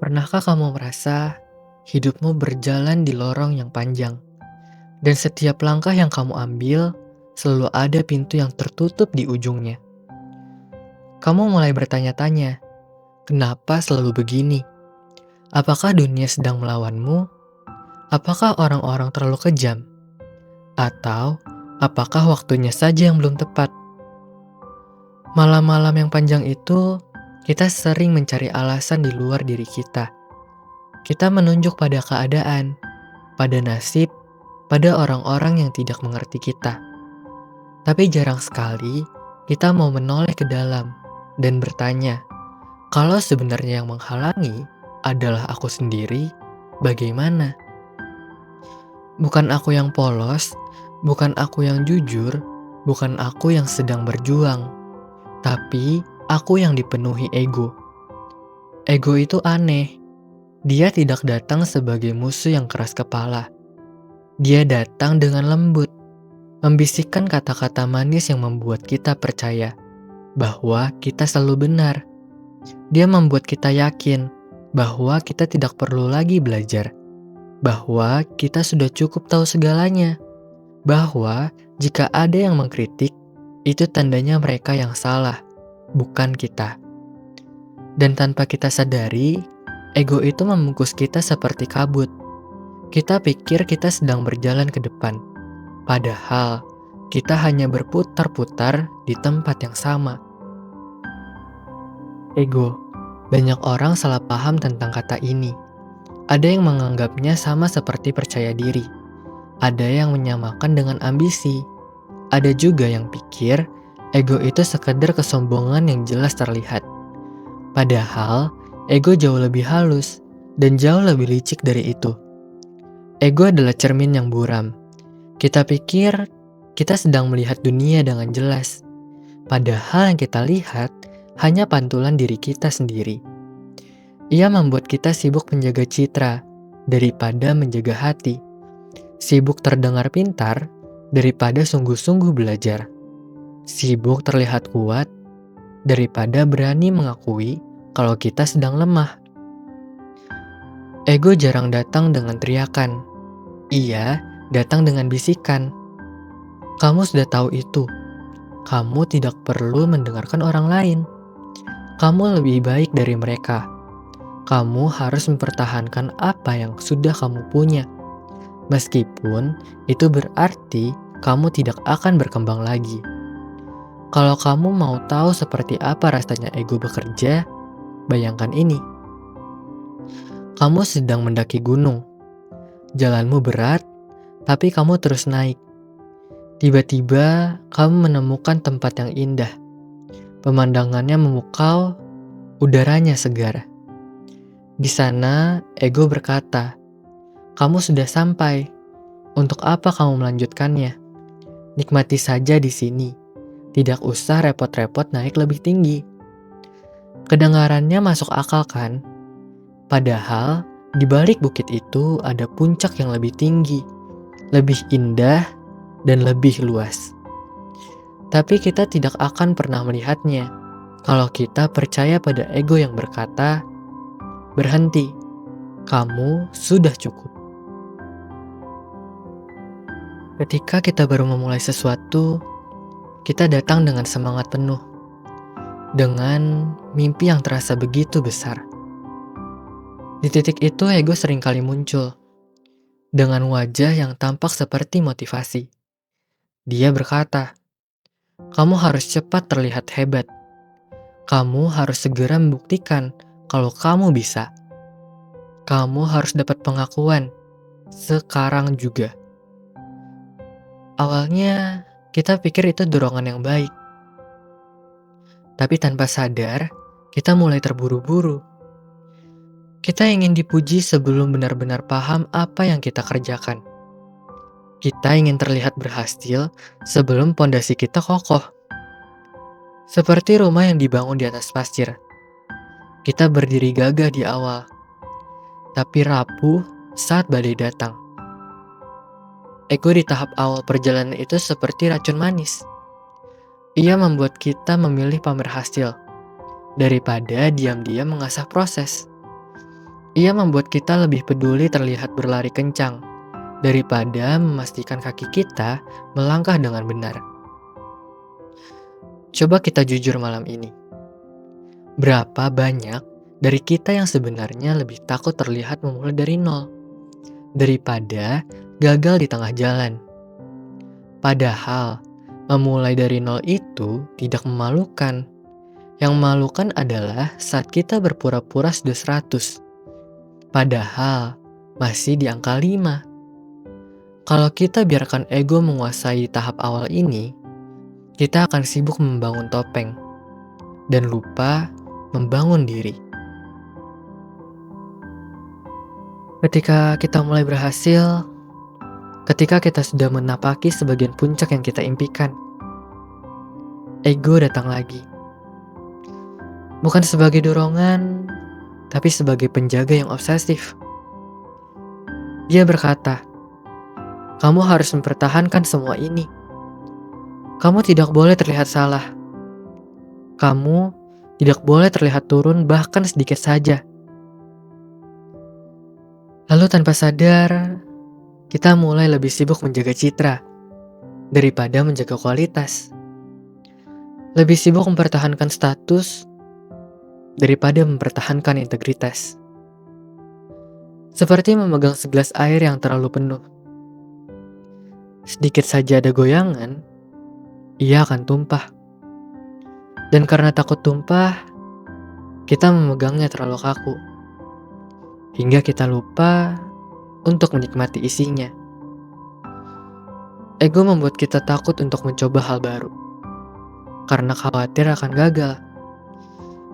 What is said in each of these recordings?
Pernahkah kamu merasa hidupmu berjalan di lorong yang panjang, dan setiap langkah yang kamu ambil selalu ada pintu yang tertutup di ujungnya? Kamu mulai bertanya-tanya, kenapa selalu begini? Apakah dunia sedang melawanmu? Apakah orang-orang terlalu kejam? Atau apakah waktunya saja yang belum tepat? Malam-malam yang panjang itu, kita sering mencari alasan di luar diri kita. Kita menunjuk pada keadaan, pada nasib, pada orang-orang yang tidak mengerti kita. Tapi jarang sekali kita mau menoleh ke dalam dan bertanya, kalau sebenarnya yang menghalangi adalah aku sendiri, bagaimana? Bukan aku yang polos, bukan aku yang jujur, bukan aku yang sedang berjuang, tapi aku yang dipenuhi ego. Ego itu aneh. Dia tidak datang sebagai musuh yang keras kepala. Dia datang dengan lembut, membisikkan kata-kata manis yang membuat kita percaya bahwa kita selalu benar. Dia membuat kita yakin bahwa kita tidak perlu lagi belajar, bahwa kita sudah cukup tahu segalanya, bahwa jika ada yang mengkritik, itu tandanya mereka yang salah, bukan kita. Dan tanpa kita sadari, ego itu membungkus kita seperti kabut. Kita pikir kita sedang berjalan ke depan, padahal kita hanya berputar-putar di tempat yang sama. Ego. Banyak orang salah paham tentang kata ini. Ada yang menganggapnya sama seperti percaya diri. Ada yang menyamakan dengan ambisi. Ada juga yang pikir ego itu sekedar kesombongan yang jelas terlihat. Padahal, ego jauh lebih halus dan jauh lebih licik dari itu. Ego adalah cermin yang buram. Kita pikir kita sedang melihat dunia dengan jelas. Padahal yang kita lihat hanya pantulan diri kita sendiri. Ia membuat kita sibuk menjaga citra daripada menjaga hati. Sibuk terdengar pintar daripada sungguh-sungguh belajar. Sibuk terlihat kuat daripada berani mengakui kalau kita sedang lemah. Ego jarang datang dengan teriakan. Ia datang dengan bisikan. Kamu sudah tahu itu. Kamu tidak perlu mendengarkan orang lain. Kamu lebih baik dari mereka. Kamu harus mempertahankan apa yang sudah kamu punya. Meskipun itu berarti kamu tidak akan berkembang lagi. Kalau kamu mau tahu seperti apa rasanya ego bekerja, bayangkan ini. Kamu sedang mendaki gunung. Jalanmu berat, tapi kamu terus naik. Tiba-tiba, kamu menemukan tempat yang indah. Pemandangannya memukau, udaranya segar. Di sana, ego berkata, kamu sudah sampai. Untuk apa kamu melanjutkannya? Nikmati saja di sini. Tidak usah repot-repot naik lebih tinggi. Kedengarannya masuk akal kan? Padahal, di balik bukit itu ada puncak yang lebih tinggi, lebih indah, dan lebih luas. Tapi kita tidak akan pernah melihatnya kalau kita percaya pada ego yang berkata, berhenti, kamu sudah cukup. Ketika kita baru memulai sesuatu, kita datang dengan semangat penuh, dengan mimpi yang terasa begitu besar. Di titik itu ego seringkali muncul, dengan wajah yang tampak seperti motivasi. Dia berkata, kamu harus cepat terlihat hebat. Kamu harus segera membuktikan kalau kamu bisa. Kamu harus dapat pengakuan, sekarang juga. Awalnya, kita pikir itu dorongan yang baik. Tapi tanpa sadar, kita mulai terburu-buru. Kita ingin dipuji sebelum benar-benar paham apa yang kita kerjakan. Kita ingin terlihat berhasil sebelum pondasi kita kokoh. Seperti rumah yang dibangun di atas pasir. Kita berdiri gagah di awal, tapi rapuh saat badai datang. Ego di tahap awal perjalanan itu seperti racun manis. Ia membuat kita memilih pamer hasil, daripada diam-diam mengasah proses. Ia membuat kita lebih peduli terlihat berlari kencang daripada memastikan kaki kita melangkah dengan benar. Coba kita jujur malam ini. Berapa banyak dari kita yang sebenarnya lebih takut terlihat memulai dari nol daripada gagal di tengah jalan? Padahal, memulai dari nol itu tidak memalukan. Yang memalukan adalah saat kita berpura-pura sudah 100, padahal masih di angka 5. Kalau kita biarkan ego menguasai tahap awal ini, kita akan sibuk membangun topeng dan lupa membangun diri. Ketika kita mulai berhasil, ketika kita sudah menapaki sebagian puncak yang kita impikan, ego datang lagi. Bukan sebagai dorongan, tapi sebagai penjaga yang obsesif. Dia berkata, "Kamu harus mempertahankan semua ini. Kamu tidak boleh terlihat salah. Kamu tidak boleh terlihat turun bahkan sedikit saja." Lalu tanpa sadar, kita mulai lebih sibuk menjaga citra daripada menjaga kualitas. Lebih sibuk mempertahankan status daripada mempertahankan integritas. Seperti memegang segelas air yang terlalu penuh. Sedikit saja ada goyangan, ia akan tumpah. Dan karena takut tumpah, kita memegangnya terlalu kaku. Hingga kita lupa untuk menikmati isinya. Ego membuat kita takut untuk mencoba hal baru. Karena khawatir akan gagal.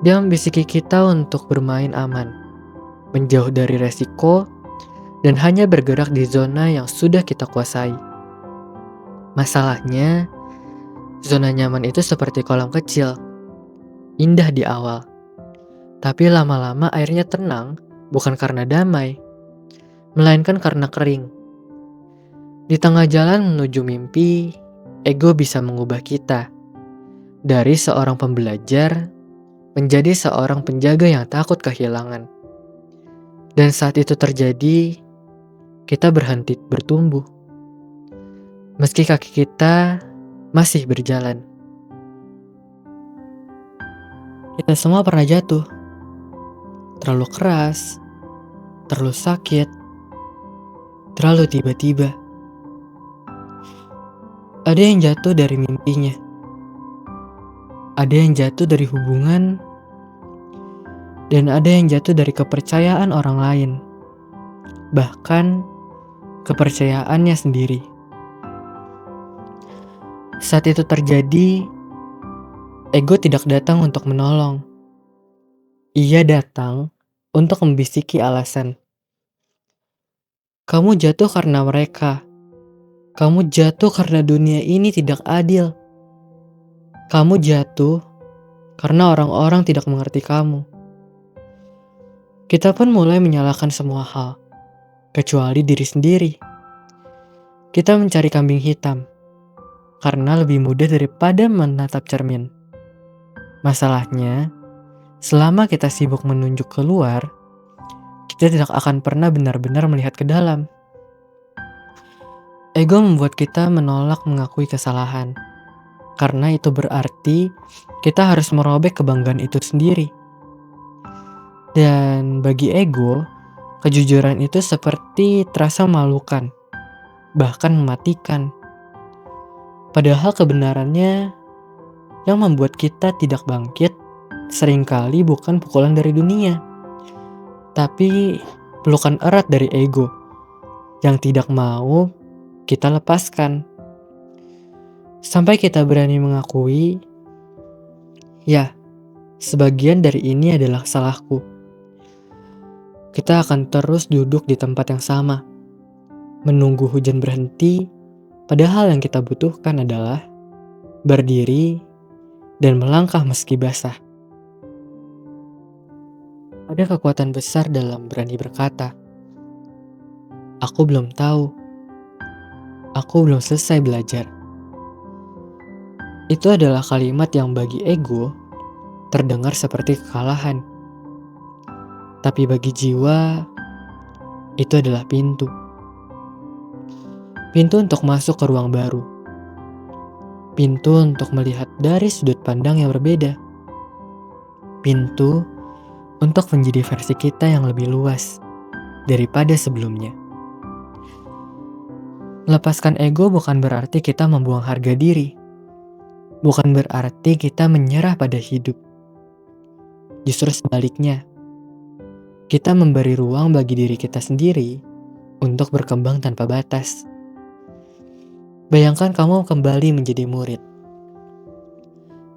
Dia membisiki kita untuk bermain aman, menjauh dari resiko, dan hanya bergerak di zona yang sudah kita kuasai. Masalahnya, zona nyaman itu seperti kolam kecil, indah di awal. Tapi lama-lama airnya tenang, bukan karena damai, melainkan karena kering. Di tengah jalan menuju mimpi, ego bisa mengubah kita dari seorang pembelajar menjadi seorang penjaga yang takut kehilangan. Dan saat itu terjadi, kita berhenti bertumbuh. Meski kaki kita masih berjalan. Kita semua pernah jatuh. Terlalu keras, terlalu sakit, terlalu tiba-tiba. Ada yang jatuh dari mimpinya. Ada yang jatuh dari hubungan, dan ada yang jatuh dari kepercayaan orang lain, bahkan kepercayaannya sendiri. Saat itu terjadi, ego tidak datang untuk menolong. Ia datang untuk membisiki alasan. Kamu jatuh karena mereka. Kamu jatuh karena dunia ini tidak adil. Kamu jatuh karena orang-orang tidak mengerti kamu. Kita pun mulai menyalahkan semua hal, kecuali diri sendiri. Kita mencari kambing hitam, karena lebih mudah daripada menatap cermin. Masalahnya, selama kita sibuk menunjuk keluar, kita tidak akan pernah benar-benar melihat ke dalam. Ego membuat kita menolak mengakui kesalahan. Karena itu berarti kita harus merobek kebanggaan itu sendiri. Dan bagi ego, kejujuran itu seperti terasa memalukan, bahkan mematikan. Padahal kebenarannya yang membuat kita tidak bangkit seringkali bukan pukulan dari dunia, tapi pelukan erat dari ego yang tidak mau kita lepaskan. Sampai kita berani mengakui, ya, sebagian dari ini adalah salahku. Kita akan terus duduk di tempat yang sama, menunggu hujan berhenti, padahal yang kita butuhkan adalah berdiri dan melangkah meski basah. Ada kekuatan besar dalam berani berkata, "Aku belum tahu. Aku belum selesai belajar." Itu adalah kalimat yang bagi ego terdengar seperti kekalahan. Tapi bagi jiwa, itu adalah pintu. Pintu untuk masuk ke ruang baru. Pintu untuk melihat dari sudut pandang yang berbeda. Pintu untuk menjadi versi kita yang lebih luas daripada sebelumnya. Melepaskan ego bukan berarti kita membuang harga diri. Bukan berarti kita menyerah pada hidup. Justru sebaliknya, kita memberi ruang bagi diri kita sendiri untuk berkembang tanpa batas. Bayangkan kamu kembali menjadi murid.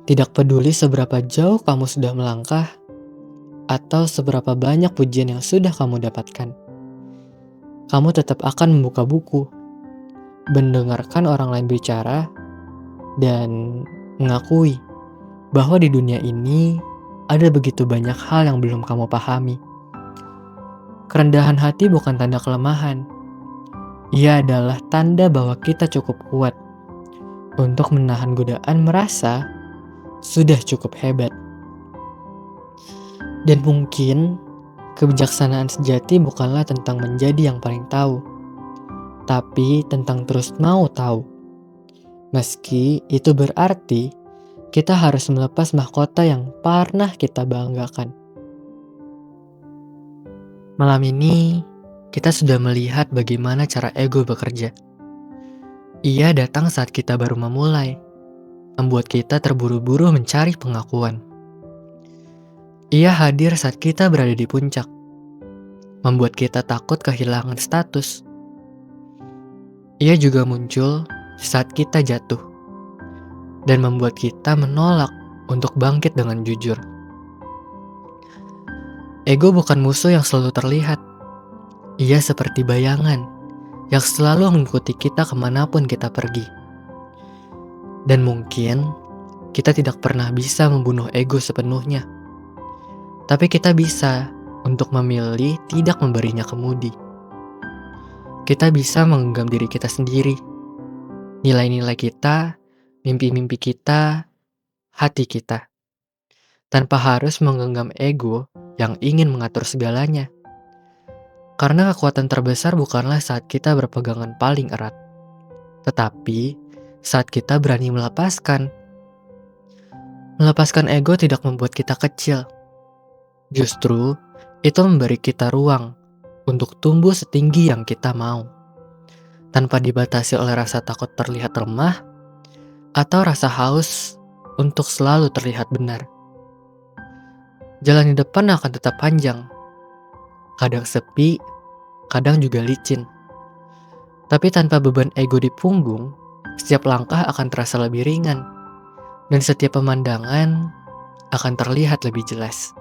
Tidak peduli seberapa jauh kamu sudah melangkah atau seberapa banyak pujian yang sudah kamu dapatkan. Kamu tetap akan membuka buku, mendengarkan orang lain bicara, dan mengakui bahwa di dunia ini ada begitu banyak hal yang belum kamu pahami. Kerendahan hati bukan tanda kelemahan. Ia adalah tanda bahwa kita cukup kuat untuk menahan godaan merasa sudah cukup hebat. Dan mungkin kebijaksanaan sejati bukanlah tentang menjadi yang paling tahu, tapi tentang terus mau tahu. Meski itu berarti kita harus melepas mahkota yang pernah kita banggakan. Malam ini, kita sudah melihat bagaimana cara ego bekerja. Ia datang saat kita baru memulai, membuat kita terburu-buru mencari pengakuan. Ia hadir saat kita berada di puncak, membuat kita takut kehilangan status. Ia juga muncul saat kita jatuh, dan membuat kita menolak untuk bangkit dengan jujur. Ego bukan musuh yang selalu terlihat. Ia seperti bayangan yang selalu mengikuti kita kemanapun kita pergi. Dan mungkin kita tidak pernah bisa membunuh ego sepenuhnya. Tapi kita bisa untuk memilih tidak memberinya kemudi. Kita bisa menggenggam diri kita sendiri, nilai-nilai kita, mimpi-mimpi kita, hati kita, tanpa harus menggenggam ego yang ingin mengatur segalanya. Karena kekuatan terbesar bukanlah saat kita berpegangan paling erat, tetapi saat kita berani melepaskan. Melepaskan ego tidak membuat kita kecil. Justru, itu memberi kita ruang untuk tumbuh setinggi yang kita mau, tanpa dibatasi oleh rasa takut terlihat lemah atau rasa haus untuk selalu terlihat benar. Jalan di depan akan tetap panjang, kadang sepi, kadang juga licin. Tapi tanpa beban ego di punggung, setiap langkah akan terasa lebih ringan, dan setiap pemandangan akan terlihat lebih jelas.